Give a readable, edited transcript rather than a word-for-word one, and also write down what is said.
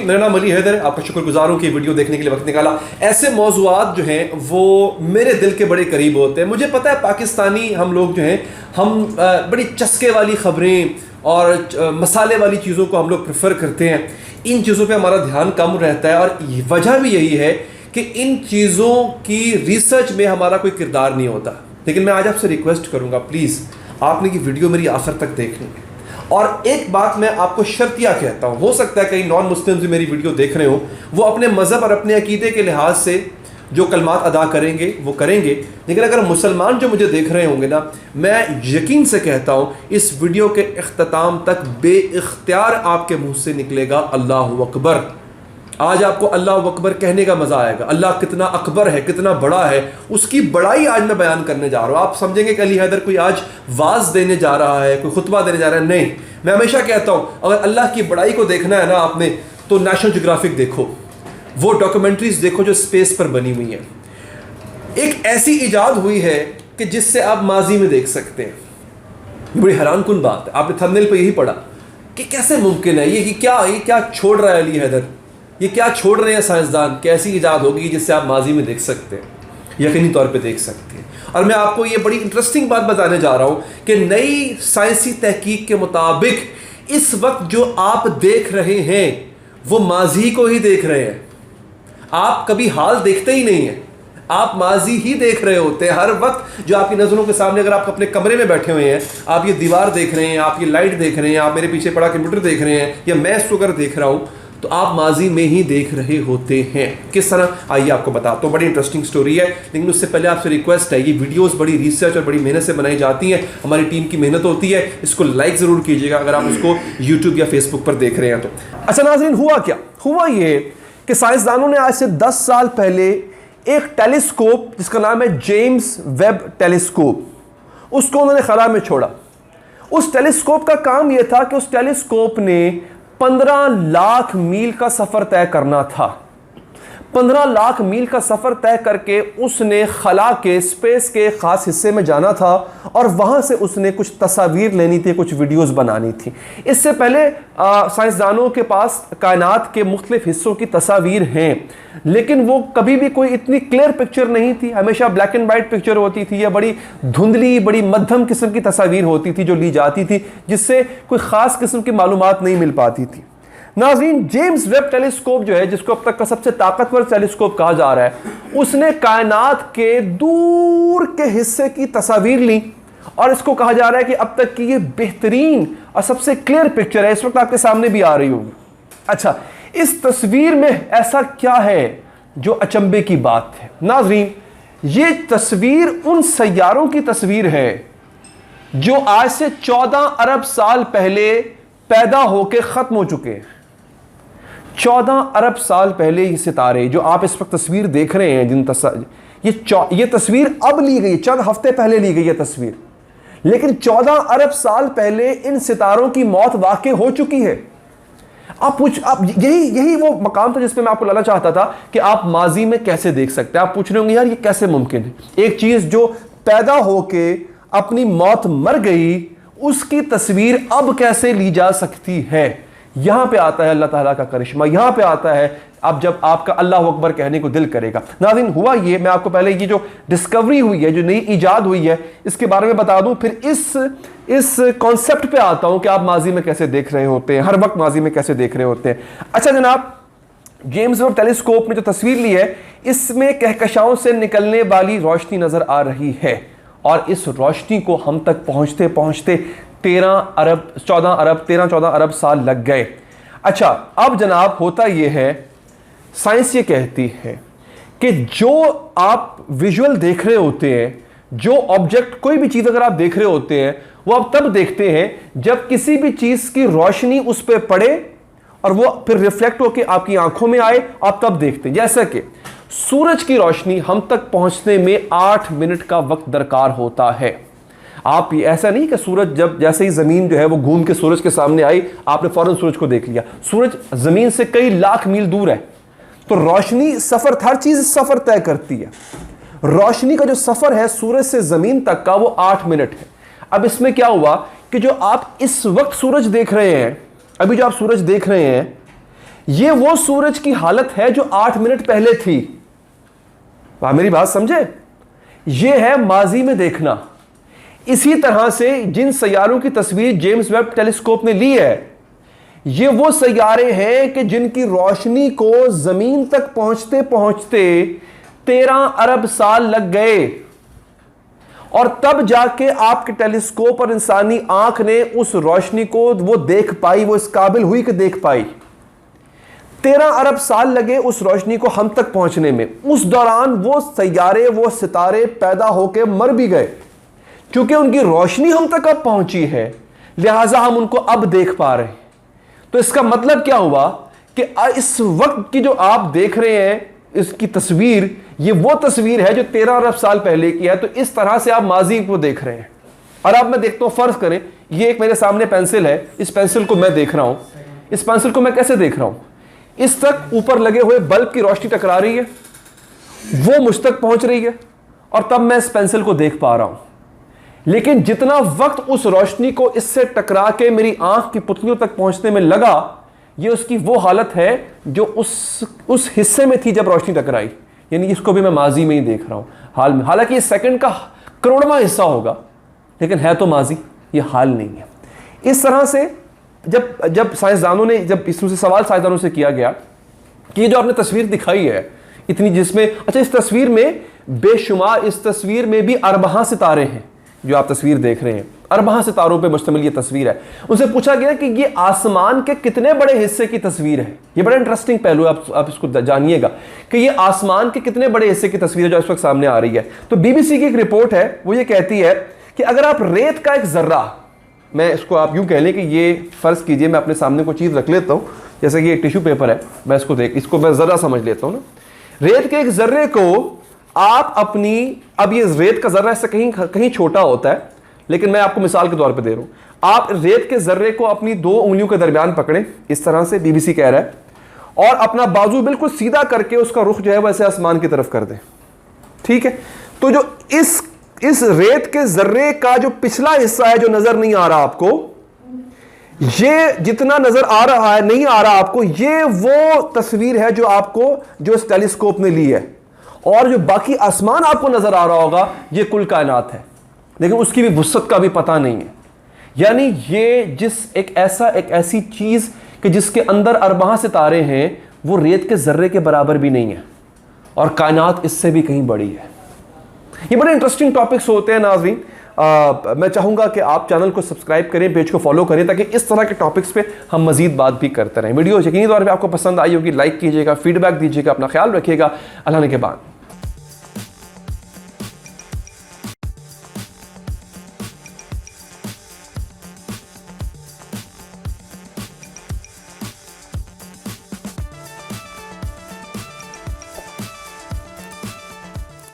नाज़रीन, मेरा नाम अली हैदर है। आपका शुक्रगुजार हूँ कि वीडियो देखने के लिए वक्त निकाला। ऐसे मौज़ूआत जो हैं वो मेरे दिल के बड़े करीब होते हैं। मुझे पता है पाकिस्तानी हम लोग जो हैं हम बड़ी चस्के वाली ख़बरें और मसाले वाली चीज़ों को हम लोग प्रेफर करते हैं। इन चीज़ों पे हमारा ध्यान कम रहता है और वजह भी यही है कि इन चीज़ों की रिसर्च में हमारा कोई किरदार नहीं होता। लेकिन मैं आज आपसे रिक्वेस्ट करूँगा, प्लीज़ आपने ये वीडियो मेरी आखिर तक देखनी है। और एक बात मैं आपको शर्तिया कहता हूँ, हो सकता है कई नॉन मुस्लिम्स भी मेरी वीडियो देख रहे हो, वो अपने मज़हब और अपने अकीदे के लिहाज से जो कलमात अदा करेंगे वो करेंगे, लेकिन अगर मुसलमान जो मुझे देख रहे होंगे ना, मैं यकीन से कहता हूँ इस वीडियो के इख्तिताम तक बेइख्तियार आपके मुँह से निकलेगा अल्लाहु अकबर। आज आपको अल्लाह अकबर कहने का मज़ा आएगा। अल्लाह कितना अकबर है, कितना बड़ा है, उसकी बड़ाई आज मैं बयान करने जा रहा हूँ। आप समझेंगे कि अली हैदर कोई आज वाज देने जा रहा है, कोई खुतबा देने जा रहा है। नहीं, मैं हमेशा कहता हूँ अगर अल्लाह की बड़ाई को देखना है ना आपने, तो नेशनल ज्योग्राफिक देखो, वो डॉक्यूमेंट्रीज देखो जो स्पेस पर बनी हुई हैं। एक ऐसी ईजाद हुई है कि जिससे आप माजी में देख सकते हैं। ये बड़ी हैरान कुन बात है। आपने थंबनेल पर यही पढ़ा कि कैसे मुमकिन है ये क्या छोड़ रहा है अली हैदर, ये क्या छोड़ रहे हैं साइंसदान, कैसी ईजाद होगी जिससे आप माजी में देख सकते हैं, यकीनी तौर पे देख सकते हैं। और मैं आपको ये बड़ी इंटरेस्टिंग बात बताने जा रहा हूँ कि नई साइंसी तहकीक के मुताबिक इस वक्त जो आप देख रहे हैं वो माजी को ही देख रहे हैं। आप कभी हाल देखते ही नहीं हैं, आप माजी ही देख रहे होते हैं हर वक्त। जो आपकी नज़रों के सामने, अगर आप अपने कमरे में बैठे हुए हैं, आप ये दीवार देख रहे हैं, आप ये लाइट देख रहे हैं, आप मेरे पीछे पड़ा कंप्यूटर देख रहे हैं, या मैं इसको अगर देख रहा हूँ, तो आप माजी में ही देख रहे होते हैं। किस तरह, आइए आपको बताता हूँ। बड़ी इंटरेस्टिंग स्टोरी है, लेकिन उससे पहले आपसे रिक्वेस्ट है, ये वीडियोस बड़ी रिसर्च और बड़ी मेहनत से बनाई जाती हैं, हमारी टीम की मेहनत होती है। इसको लाइक ज़रूर कीजिएगा अगर आप इसको यूट्यूब या फेसबुक पर देख रहे हैं तो। अच्छा नाज़रीन, हुआ क्या? हुआ ये कि साइंसदानों ने आज से 10 साल पहले एक टेलीस्कोप जिसका नाम है जेम्स वेब टेलीस्कोप, उसको उन्होंने खला में छोड़ा। उस टेलीस्कोप का काम यह था कि उस टेलीस्कोप ने 15 लाख मील का सफर तय करना था। 15 लाख मील का सफर तय करके उसने खला के स्पेस के खास हिस्से में जाना था और वहां से उसने कुछ तस्वीर लेनी थी, कुछ वीडियोस बनानी थी। इससे पहले साइंसदानों के पास कायनात के मुख्तलिफ हिस्सों की तस्वीर हैं, लेकिन वो कभी भी कोई इतनी क्लियर पिक्चर नहीं थी। हमेशा ब्लैक एंड वाइट पिक्चर होती थी या बड़ी धुंधली, बड़ी मध्यम किस्म की तस्वीर होती थी जो ली जाती थी, जिससे कोई खास किस्म की मालूमात नहीं मिल पाती थी। नाज़रीन, जेम्स वेब टेलीस्कोप जो है, जिसको अब तक का सबसे ताकतवर टेलीस्कोप कहा जा रहा है, उसने कायनात के दूर के हिस्से की तस्वीर ली और इसको कहा जा रहा है कि अब तक की ये बेहतरीन और सबसे क्लियर पिक्चर है। इस वक्त आपके सामने भी आ रही होगी। अच्छा, इस तस्वीर में ऐसा क्या है जो अचंभे की बात है? नाज़रीन, ये तस्वीर उन सैयारों की तस्वीर है जो आज से 14 अरब साल पहले पैदा होकर खत्म हो चुके हैं। 14 अरब साल पहले ये सितारे जो आप इस वक्त तस्वीर देख रहे हैं, ये तस्वीर अब ली गई, चंद हफ्ते पहले ली गई है तस्वीर, लेकिन 14 अरब साल पहले इन सितारों की मौत वाक़ई हो चुकी है। आप यही वो मकाम था जिस पे मैं आपको लाना चाहता था कि आप माजी में कैसे देख सकते हैं। आप पूछ रहे होंगे यार ये कैसे मुमकिन है, एक चीज जो पैदा होके अपनी मौत मर गई उसकी तस्वीर अब कैसे ली जा सकती है? यहां पे आता है अल्लाह ताला का करिश्मा, यहां पे आता है अब जब आपका अल्लाह अकबर कहने को दिल करेगा। नाज़रीन, हुआ ये, मैं आपको पहले ये जो डिस्कवरी हुई है, जो नई ईजाद हुई है, इसके बारे में बता दूं, फिर इस कॉन्सेप्ट पे आता हूं कि आप माजी में कैसे देख रहे होते हैं, हर वक्त माजी में कैसे देख रहे होते हैं। अच्छा जनाब, जेम्स वेब टेलीस्कोप ने जो तस्वीर ली है, इसमें कहकशाओं से निकलने वाली रोशनी नजर आ रही है और इस रोशनी को हम तक पहुंचते पहुंचते 13-14 अरब साल लग गए। अच्छा, अब जनाब होता यह है, साइंस ये कहती है कि जो आप विजुअल देख रहे होते हैं, जो ऑब्जेक्ट, कोई भी चीज अगर आप देख रहे होते हैं, वो आप तब देखते हैं जब किसी भी चीज की रोशनी उस पर पड़े और वो फिर रिफ्लेक्ट होकर आपकी आंखों में आए, आप तब देखते हैं। जैसा कि सूरज की रोशनी हम तक पहुंचने में 8 मिनट का वक्त दरकार होता है। आप ऐसा नहीं कि सूरज जैसे ही जमीन जो है वो घूम के सूरज के सामने आई, आपने फौरन सूरज को देख लिया। सूरज जमीन से कई लाख मील दूर है, तो रोशनी सफर, हर चीज सफर तय करती है। रोशनी का जो सफर है सूरज से जमीन तक का, वो 8 मिनट है। अब इसमें क्या हुआ कि जो आप इस वक्त सूरज देख रहे हैं, अभी जो आप सूरज देख रहे हैं, ये वो सूरज की हालत है जो 8 मिनट पहले थी। आप मेरी बात समझे? ये है माजी में देखना। इसी तरह से जिन सैयारों की तस्वीर जेम्स वेब टेलीस्कोप ने ली है, ये वो सैयारे हैं कि जिनकी रोशनी को जमीन तक पहुंचते पहुंचते 13 अरब साल लग गए, और तब जाके आपके टेलीस्कोप और इंसानी आंख ने उस रोशनी को वो देख पाई, वो इस काबिल हुई कि देख पाई। 13 अरब साल लगे उस रोशनी को हम तक पहुंचने में। उस दौरान वो सैयारे, वो सितारे पैदा होकर मर भी गए। क्योंकि उनकी रोशनी हम तक अब पहुंची है, लिहाजा हम उनको अब देख पा रहे हैं। तो इसका मतलब क्या हुआ कि इस वक्त की जो आप देख रहे हैं इसकी तस्वीर, ये वो तस्वीर है जो 13 अरब साल पहले की है। तो इस तरह से आप माजी को देख रहे हैं। और अब मैं देखता हूं, फर्ज करें ये एक मेरे सामने पेंसिल है, इस पेंसिल को मैं देख रहा हूं। इस पेंसिल को मैं कैसे देख रहा हूं? इस तक ऊपर लगे हुए बल्ब की रोशनी टकरा रही है, वो मुझ तक पहुंच रही है, और तब मैं इस पेंसिल को देख पा रहा हूं। लेकिन जितना वक्त उस रोशनी को इससे टकरा के मेरी आंख की पुतलियों तक पहुंचने में लगा, ये उसकी वो हालत है जो उस हिस्से में थी जब रोशनी टकराई। यानी इसको भी मैं माजी में ही देख रहा हूं, हाल में। हालांकि ये सेकंड का करोड़वां हिस्सा होगा, लेकिन है तो माजी, ये हाल नहीं है। इस तरह से जब साइंसदानों ने, जब इसमें सवाल साइंसदानों से किया गया कि ये जो आपने तस्वीर दिखाई है इतनी, जिसमें अच्छा इस तस्वीर में बेशुमार, इस तस्वीर में भी अरबहा सितारे हैं जो आप तस्वीर देख रहे हैं, अरबहा सितारों पे मुश्तमिल ये तस्वीर है। उनसे पूछा गया कि ये आसमान के कितने बड़े हिस्से की तस्वीर है। ये बड़ा इंटरेस्टिंग पहलू है, आप इसको जानिएगा कि ये आसमान के कितने बड़े हिस्से की तस्वीर है जो इस वक्त सामने आ रही है। तो बीबीसी की एक रिपोर्ट है, वो ये कहती है कि अगर आप रेत का एक जर्रा, मैं इसको आप यूं कह लें कि ये फर्ज कीजिए मैं अपने सामने कोई चीज़ रख लेता हूँ, जैसे कि एक टिश्यू पेपर है, मैं इसको मैं ज़र्रा समझ लेता हूँ ना। रेत के एक जर्रे को आप अपनी, अब ये रेत का जर्रा इससे कहीं छोटा होता है, लेकिन मैं आपको मिसाल के तौर पे दे रहा हूं। आप रेत के जर्रे को अपनी 2 उंगलियों के दरमियान पकड़ें, इस तरह से बीबीसी कह रहा है, और अपना बाजू बिल्कुल सीधा करके उसका रुख जो है वैसे आसमान की तरफ कर दें। ठीक है? तो जो इस रेत के जर्रे का जो पिछला हिस्सा है जो नजर नहीं आ रहा आपको, ये जितना नजर आ रहा है, नहीं आ रहा आपको, ये वो तस्वीर है जो इस टेलीस्कोप ने ली है। और जो बाकी आसमान आपको नजर आ रहा होगा, ये कुल कायनात है, लेकिन उसकी भी वुसअत का भी पता नहीं है। यानी ये एक ऐसी चीज कि जिसके अंदर अरबा सितारे हैं, वो रेत के जर्रे के बराबर भी नहीं है, और कायनात इससे भी कहीं बड़ी है। ये बड़े इंटरेस्टिंग टॉपिक्स होते हैं नाज़रीन। मैं चाहूंगा कि आप चैनल को सब्सक्राइब करें, पेज को फॉलो करें, ताकि इस तरह के टॉपिक्स पे हम मजीद बात भी करते रहें। वीडियो यकीनी तौर पे आपको पसंद आई होगी, लाइक कीजिएगा, फीडबैक दीजिएगा, अपना ख्याल रखिएगा। अल्लाह ने के बाद।